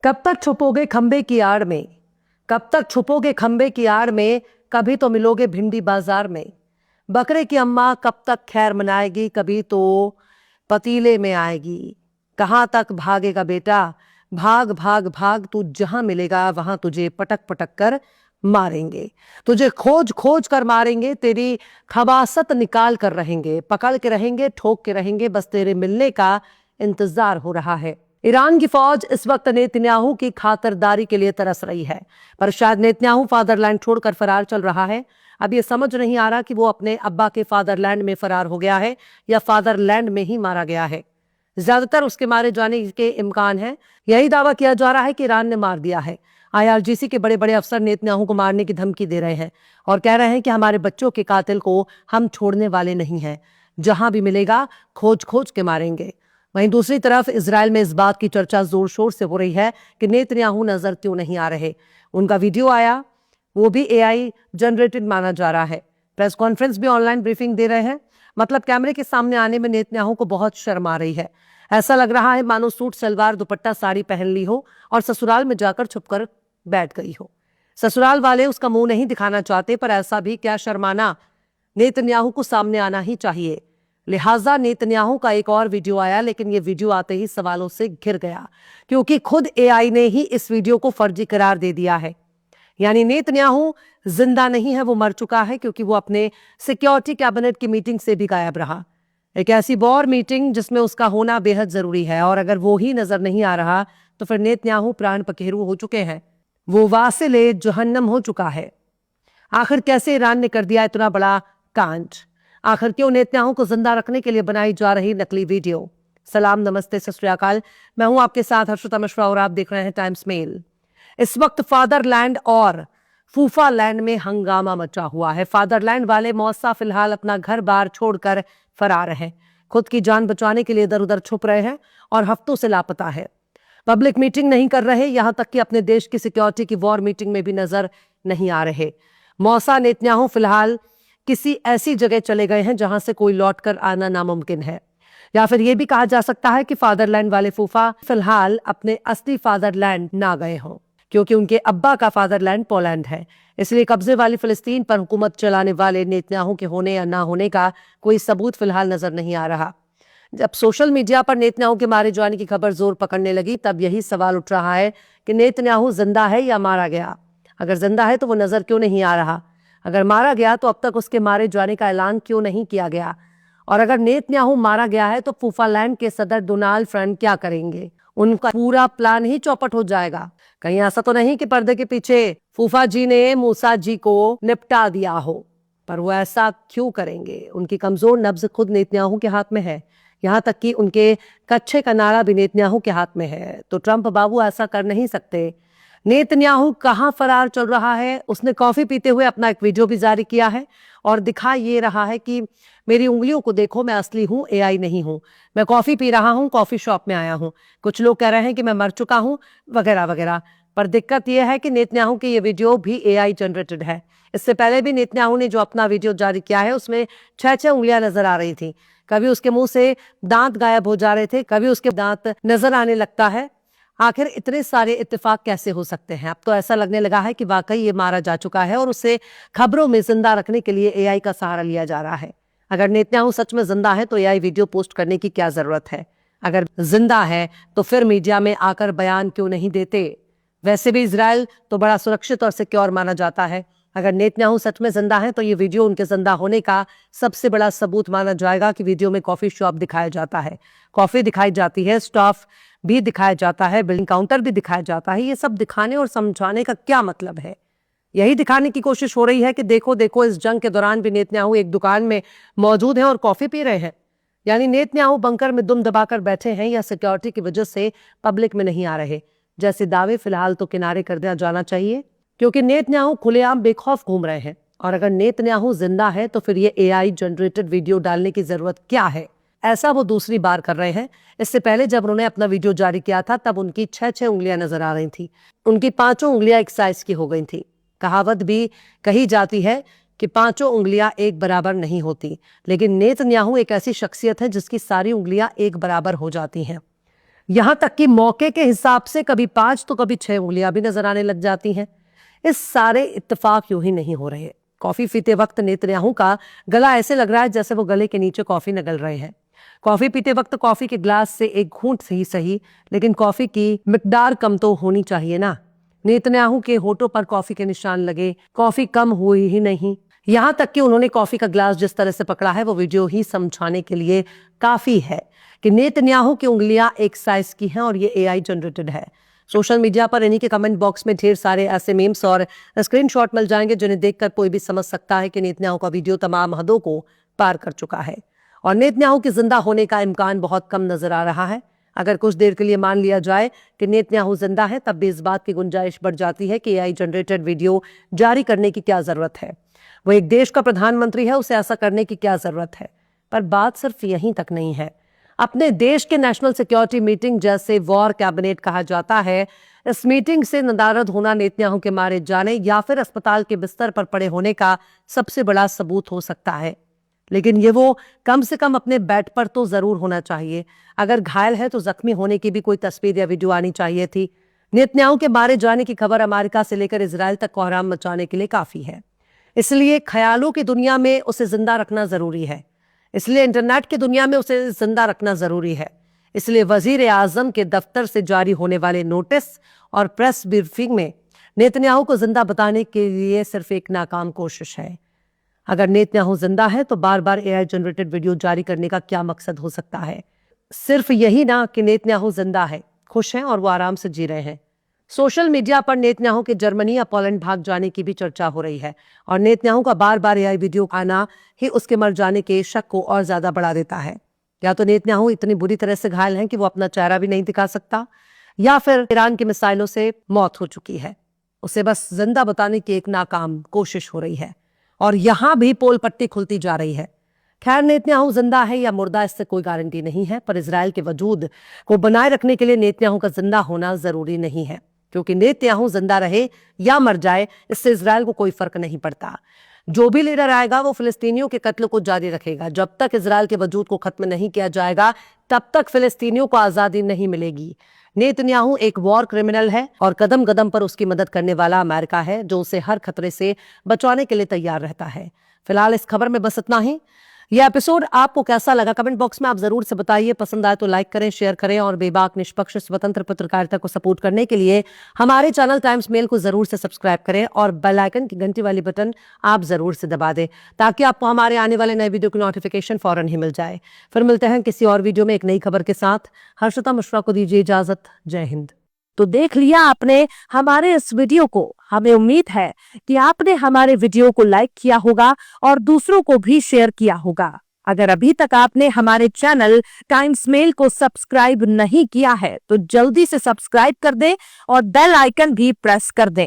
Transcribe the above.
कब तक छुपोगे खंबे की आड़ में, कब तक छुपोगे खंबे की आड़ में, कभी तो मिलोगे भिंडी बाजार में। बकरे की अम्मा कब तक खैर मनाएगी, कभी तो पतीले में आएगी। कहाँ तक भागेगा बेटा, भाग भाग भाग, तू जहां मिलेगा वहां तुझे पटक पटक कर मारेंगे, तुझे खोज खोज कर मारेंगे, तेरी खबासत निकाल कर रहेंगे, पकड़ के रहेंगे, ठोक के रहेंगे, बस तेरे मिलने का इंतजार हो रहा है। ईरान की फौज इस वक्त नेतन्याहू की खातिरदारी के लिए तरस रही है, पर शायद नेतन्याहू फादरलैंड छोड़कर फरार चल रहा है। अब यह समझ नहीं आ रहा कि वो अपने अब्बा के फादरलैंड में फरार हो गया है या फादरलैंड में ही मारा गया है। ज्यादातर उसके मारे जाने के इम्कान है। यही दावा किया जा रहा है कि ईरान ने मार दिया है। IRGC के बड़े बड़े अफसर नेतन्याहू को मारने की धमकी दे रहे हैं और कह रहे हैं कि हमारे बच्चों के कातिल को हम छोड़ने वाले नहीं हैं, जहां भी मिलेगा खोज खोज के मारेंगे। वहीं दूसरी तरफ इजराइल में इस बात की चर्चा जोर शोर से हो रही है कि नेतन्याहू नजर क्यों नहीं आ रहे। उनका वीडियो आया, वो भी AI जनरेटेड माना जा रहा है। प्रेस कॉन्फ्रेंस भी ऑनलाइन ब्रीफिंग दे रहे हैं। मतलब कैमरे के सामने आने में नेतन्याहू को बहुत शर्म आ रही है। ऐसा लग रहा है मानो सूट सलवार दुपट्टा साड़ी पहन ली हो और ससुराल में जाकर छुपकर बैठ गई हो। ससुराल वाले उसका मुंह नहीं दिखाना चाहते, पर ऐसा भी क्या शर्माना, नेतन्याहू को सामने आना ही चाहिए। लिहाजा नेतन्याहू का एक और वीडियो आया, लेकिन यह वीडियो आते ही सवालों से घिर गया, क्योंकि खुद AI ने ही इस वीडियो को फर्जी करार दे दिया है। यानी नेतन्याहू जिंदा नहीं है, वो मर चुका है, क्योंकि वो अपने सिक्योरिटी कैबिनेट की मीटिंग से भी गायब रहा। एक ऐसी बौर मीटिंग जिसमें उसका होना बेहद जरूरी है, और अगर वो ही नजर नहीं आ रहा तो फिर नेतन्याहू प्राण पखेरु हो चुके हैं, वो वासिले जहन्नम हो चुका है। आखिर कैसे ईरान ने कर दिया इतना बड़ा कांड? आखिर क्यों नेतन्याहू को जिंदा रखने के लिए बनाई जा रही नकली वीडियो? सलाम, नमस्ते, सत श्री अकाल। मैं हूं आपके साथ हर्षिता मिश्रा और आप देख रहे हैं टाइम्स मेल। इस वक्त फादरलैंड और फूफालैंड में हंगामा मचा हुआ है। फादरलैंड वाले मौसा फिलहाल अपना घर बार छोड़कर फरार हैं, खुद की जान बचाने के लिए इधर उधर छुप रहे हैं और हफ्तों से लापता है। पब्लिक मीटिंग नहीं कर रहे, यहां तक कि अपने देश की सिक्योरिटी की वॉर मीटिंग में भी नजर नहीं आ रहे। मौसा नेतन्याहू फिलहाल किसी ऐसी जगह चले गए हैं जहां से कोई लौटकर आना नामुमकिन है, या फिर यह भी कहा जा सकता है कि फादरलैंड वाले फूफा फिलहाल अपने असली फादरलैंड ना गए हों, क्योंकि उनके अब्बा का फादरलैंड पोलैंड है। इसलिए कब्जे वाली फिलिस्तीन पर हुकूमत चलाने वाले नेतन्याहू के होने या ना होने का कोई सबूत फिलहाल नजर नहीं आ रहा। जब सोशल मीडिया पर नेतन्याहू के मारे जाने की खबर जोर पकड़ने लगी, तब यही सवाल उठ रहा है कि नेतन्याहू जिंदा है या मारा गया। अगर जिंदा है तो वो नजर क्यों नहीं आ रहा? अगर मारा गया तो अब तक उसके मारे जाने का ऐलान क्यों नहीं किया गया? और अगर नेतन्याहू मारा गया है तो फूफालैंड के सदर डोनाल्ड ट्रंप क्या करेंगे? उनका पूरा प्लान ही चौपट हो जाएगा। कहीं ऐसा तो नहीं कि पर्दे के पीछे फूफा जी ने मूसा जी को निपटा दिया हो? पर वो ऐसा क्यों करेंगे? उनकी कमजोर नब्ज खुद नेतन्याहू के हाथ में है, यहां तक कि उनके कच्चे का नारा भी नेतन्याहू के हाथ में है। तो ट्रंप बाबू ऐसा कर नहीं सकते। नेतन्याहू कहां फरार चल रहा है? उसने कॉफी पीते हुए अपना एक वीडियो भी जारी किया है और दिखा ये रहा है कि मेरी उंगलियों को देखो, मैं असली हूं, AI नहीं हूं, मैं कॉफी पी रहा हूं, कॉफी शॉप में आया हूं। कुछ लोग कह रहे हैं कि मैं मर चुका हूं, वगैरह वगैरह। पर दिक्कत यह है कि नेतन्याहू की ये वीडियो भी AI जनरेटेड है। इससे पहले भी नेतन्याहू ने जो अपना वीडियो जारी किया है उसमें 6-6 उंगलियां नजर आ रही थी। कभी उसके मुंह से दांत गायब हो जा रहे थे, कभी उसके दांत नजर आने लगता है। आखिर इतने सारे इत्तेफाक कैसे हो सकते हैं? अब तो ऐसा लगने लगा है कि वाकई ये मारा जा चुका है और उसे खबरों में जिंदा रखने के लिए AI का सहारा लिया जा रहा है। अगर नेतन्याहू सच में जिंदा है तो AI वीडियो पोस्ट करने की क्या जरूरत है? अगर जिंदा है तो फिर मीडिया में आकर बयान क्यों नहीं देते? वैसे भी इजराइल तो बड़ा सुरक्षित और सिक्योर माना जाता है। अगर नेतन्याहू सच में जिंदा है तो ये वीडियो उनके जिंदा होने का सबसे बड़ा सबूत माना जाएगा कि वीडियो में कॉफी शॉप दिखाया जाता है, कॉफी दिखाई जाती है, स्टाफ भी दिखाया जाता है, बिलिंग काउंटर भी दिखाया जाता है। ये सब दिखाने और समझाने का क्या मतलब है? यही दिखाने की कोशिश हो रही है कि देखो देखो, इस जंग के दौरान भी नेतन्याहू एक दुकान में मौजूद हैं और कॉफी पी रहे हैं। यानी नेतन्याहू बंकर में दुम दबाकर बैठे हैं या सिक्योरिटी की वजह से पब्लिक में नहीं आ रहे? जैसे दावे फिलहाल तो किनारे कर दिया जाना चाहिए, क्योंकि नेतन्याहू खुलेआम बेखौफ घूम रहे हैं। और अगर नेतन्याहू जिंदा है तो फिर ये AI जनरेटेड वीडियो डालने की जरूरत क्या है? ऐसा वो दूसरी बार कर रहे हैं। इससे पहले जब उन्होंने अपना वीडियो जारी किया था तब उनकी 6-6 उंगलियां नजर आ रही थी, उनकी 5 उंगलियां एक साइज की हो गई थी। कहावत भी कही जाती है कि 5 उंगलियां एक बराबर नहीं होती, लेकिन नेतन्याहू एक ऐसी शख्सियत है जिसकी सारी उंगलियां एक बराबर हो जाती हैं। यहां तक कि मौके के हिसाब से कभी 5 तो कभी 6 उंगलियां भी नजर आने लग जाती हैं। इस सारे इत्तेफाक यूं ही नहीं हो रहे। कॉफी पीते वक्त नेतन्याहू का गला ऐसे लग रहा है जैसे वो गले के नीचे कॉफी निगल रहे हैं। कॉफी पीते वक्त कॉफी के ग्लास से एक घूंट सही सही, लेकिन कॉफी की मिकदार कम तो होनी चाहिए ना। नेतन्याहू के होठों पर कॉफी के निशान लगे, कॉफी कम हुई ही नहीं। यहां तक कि उन्होंने कॉफी का ग्लास जिस तरह से पकड़ा है वो वीडियो ही समझाने के लिए काफी है कि नेतन्याहू की उंगलियां एक साइज की हैं और ये एआई जनरेटेड है। सोशल मीडिया पर इन्हीं के कमेंट बॉक्स में ढेर सारे ऐसे मीम्स और स्क्रीनशॉट मिल जाएंगे जिन्हें देखकर कोई भी समझ सकता है कि नेतन्याहू का वीडियो तमाम हदों को पार कर चुका है और नेतन्याहू के जिंदा होने का इम्कान बहुत कम नजर आ रहा है। अगर कुछ देर के लिए मान लिया जाए कि नेतन्याहू जिंदा है, तब भी इस बात की गुंजाइश बढ़ जाती है कि एआई जनरेटेड वीडियो जारी करने की क्या जरूरत है। वो एक देश का प्रधानमंत्री है, उसे ऐसा करने की क्या जरूरत है। पर बात सिर्फ यहीं तक नहीं है। अपने देश के नेशनल सिक्योरिटी मीटिंग, जैसे वॉर कैबिनेट कहा जाता है, इस मीटिंग से नदारद होना नेतन्याहू के मारे जाने या फिर अस्पताल के बिस्तर पर पड़े होने का सबसे बड़ा सबूत हो सकता है। लेकिन ये वो कम से कम अपने बेड पर तो जरूर होना चाहिए। अगर घायल है तो जख्मी होने की भी कोई तस्वीर या वीडियो आनी चाहिए थी। नेतन्याहू के मारे जाने की खबर अमेरिका से लेकर इजराइल तक कोहराम मचाने के लिए काफी है। इसलिए ख्यालों की दुनिया में उसे जिंदा रखना जरूरी है। इसलिए इंटरनेट की दुनिया में उसे जिंदा रखना जरूरी है। इसलिए वजीर आजम के दफ्तर से जारी होने वाले नोटिस और प्रेस ब्रीफिंग में नेतन्याहू को जिंदा बताने के लिए सिर्फ एक नाकाम कोशिश है। अगर नेतन्याहू जिंदा है तो बार बार एआई जनरेटेड वीडियो जारी करने का क्या मकसद हो सकता है? सिर्फ यही ना कि नेतन्याहू जिंदा है, खुश हैं और वो आराम से जी रहे हैं। सोशल मीडिया पर नेतन्याहू के जर्मनी या पोलैंड भाग जाने की भी चर्चा हो रही है और नेतन्याहू का बार बार एआई वीडियो आना ही उसके मर जाने के शक को और ज्यादा बढ़ा देता है। या तो नेतन्याहू इतनी बुरी तरह से घायल हैं कि वो अपना चेहरा भी नहीं दिखा सकता, या फिर ईरान की मिसाइलों से मौत हो चुकी है। उसे बस जिंदा बताने की एक नाकाम कोशिश हो रही है और यहां भी पोल पट्टी खुलती जा रही है। खैर, नेतन्याहू जिंदा है या मुर्दा इससे कोई गारंटी नहीं है, पर इजराइल के वजूद को बनाए रखने के लिए नेतन्याहू का जिंदा होना जरूरी नहीं है, क्योंकि नेतन्याहू जिंदा रहे या मर जाए इससे इजराइल को कोई फर्क नहीं पड़ता। जो भी लीडर आएगा वो फिलिस्तीनियों के कत्ल को जारी रखेगा। जब तक इजराइल के वजूद को खत्म नहीं किया जाएगा तब तक फिलिस्तीनियों को आजादी नहीं मिलेगी। नेतन्याहू एक वॉर क्रिमिनल है और कदम कदम पर उसकी मदद करने वाला अमेरिका है, जो उसे हर खतरे से बचाने के लिए तैयार रहता है। फिलहाल इस खबर में बस इतना ही। यह एपिसोड आपको कैसा लगा कमेंट बॉक्स में आप जरूर से बताइए। पसंद आए तो लाइक करें, शेयर करें और बेबाक निष्पक्ष स्वतंत्र पत्रकारिता को सपोर्ट करने के लिए हमारे चैनल टाइम्स मेल को जरूर से सब्सक्राइब करें और बेल आइकन की घंटी वाली बटन आप जरूर से दबा दें, ताकि आपको हमारे आने वाले नए वीडियो की नोटिफिकेशन फौरन ही मिल जाए। फिर मिलते हैं किसी और वीडियो में एक नई खबर के साथ। हर्षिता मिश्रा को दीजिए इजाजत। जय हिंद। तो देख लिया आपने हमारे इस वीडियो को। हमें उम्मीद है कि आपने हमारे वीडियो को लाइक किया होगा और दूसरों को भी शेयर किया होगा। अगर अभी तक आपने हमारे चैनल टाइम्स मेल को सब्सक्राइब नहीं किया है तो जल्दी से सब्सक्राइब कर दें और बेल आइकन भी प्रेस कर दें।